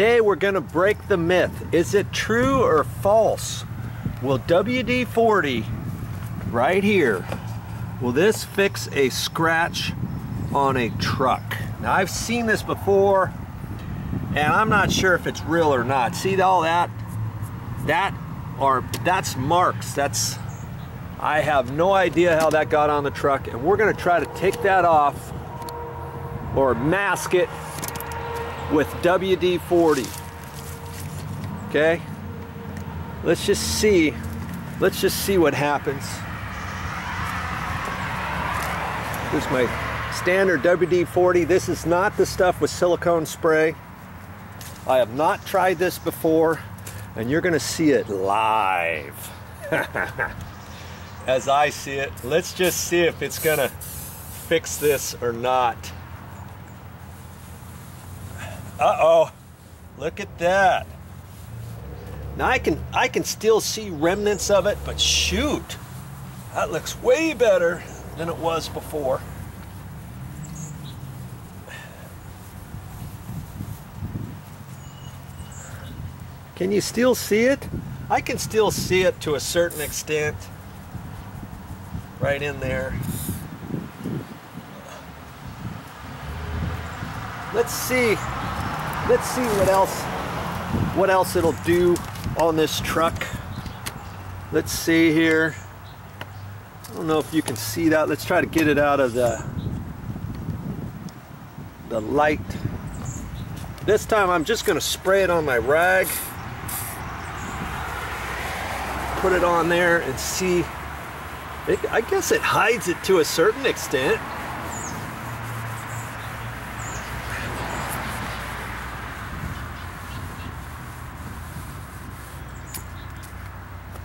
Today we're going to break the myth. Is it true or false? Will WD40 right here, will this fix a scratch on a truck? Now I've seen this before and I'm not sure if it's real or not. See all that? That's marks. I have no idea how that got on the truck, and we're going to try to take that off or mask it with WD-40. Okay, let's just see what happens. This is my standard WD-40. This is not the stuff with silicone spray. I have not tried this before, and you're gonna see it live. As I see it, let's just see if it's gonna fix this or not. Uh-oh, look at that. Now I can still see remnants of it, but shoot, that looks way better than it was before. Can you still see it? I can still see it to a certain extent. Right in there. Let's see what else it'll do on this truck. Let's see here. I don't know if you can see that. Let's try to get it out of the light. This time I'm just going to spray it on my rag. Put it on there and see. I guess it hides it to a certain extent.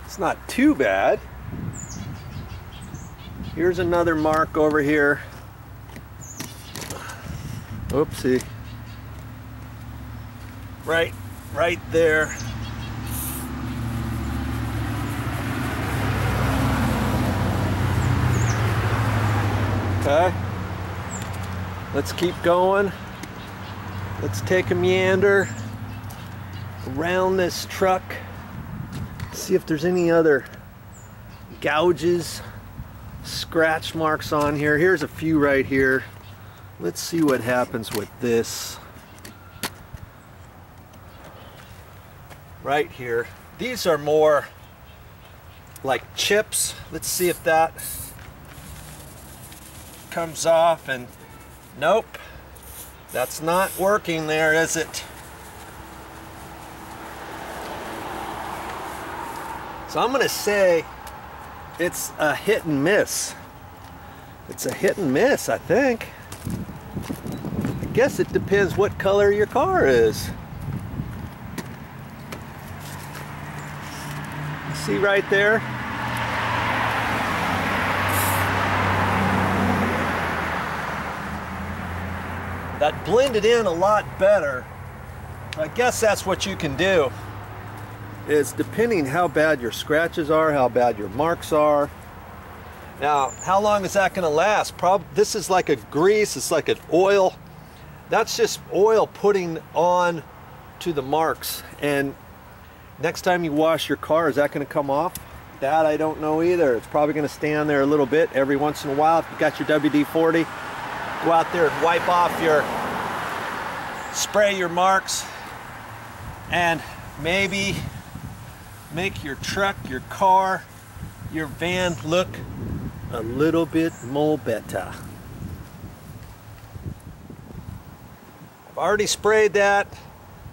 It's not too bad. Here's another mark over here. Oopsie. Right there. Okay, let's keep going. Let's take a meander around this truck. See if there's any other gouges, scratch marks on here. Here's a few right here. Let's see what happens with this. Right here. These are more like chips. Let's see if that comes off, and nope, that's not working there, is it? So I'm gonna say it's a hit and miss. It's a hit and miss, I think. I guess it depends what color your car is. See right there? That blended in a lot better. I guess that's what you can do, is depending how bad your scratches are, how bad your marks are. Now, how long is that gonna last? This is like a grease, it's like an oil. That's just oil putting on to the marks. And next time you wash your car, is that gonna come off? That I don't know either. It's probably gonna stay on there a little bit every once in a while. If you got your WD-40, go out there and wipe off spray your marks, and maybe make your truck, your car, your van look a little bit more better. I've already sprayed that.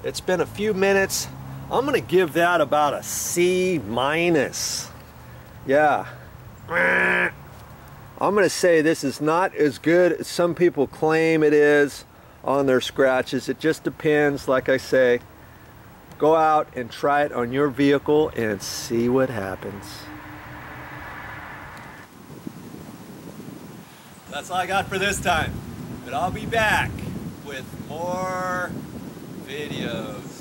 It's been a few minutes. I'm gonna give that about a C-. Yeah. I'm going to say this is not as good as some people claim it is on their scratches. It just depends. Like I say, go out and try it on your vehicle and see what happens. That's all I got for this time, but I'll be back with more videos.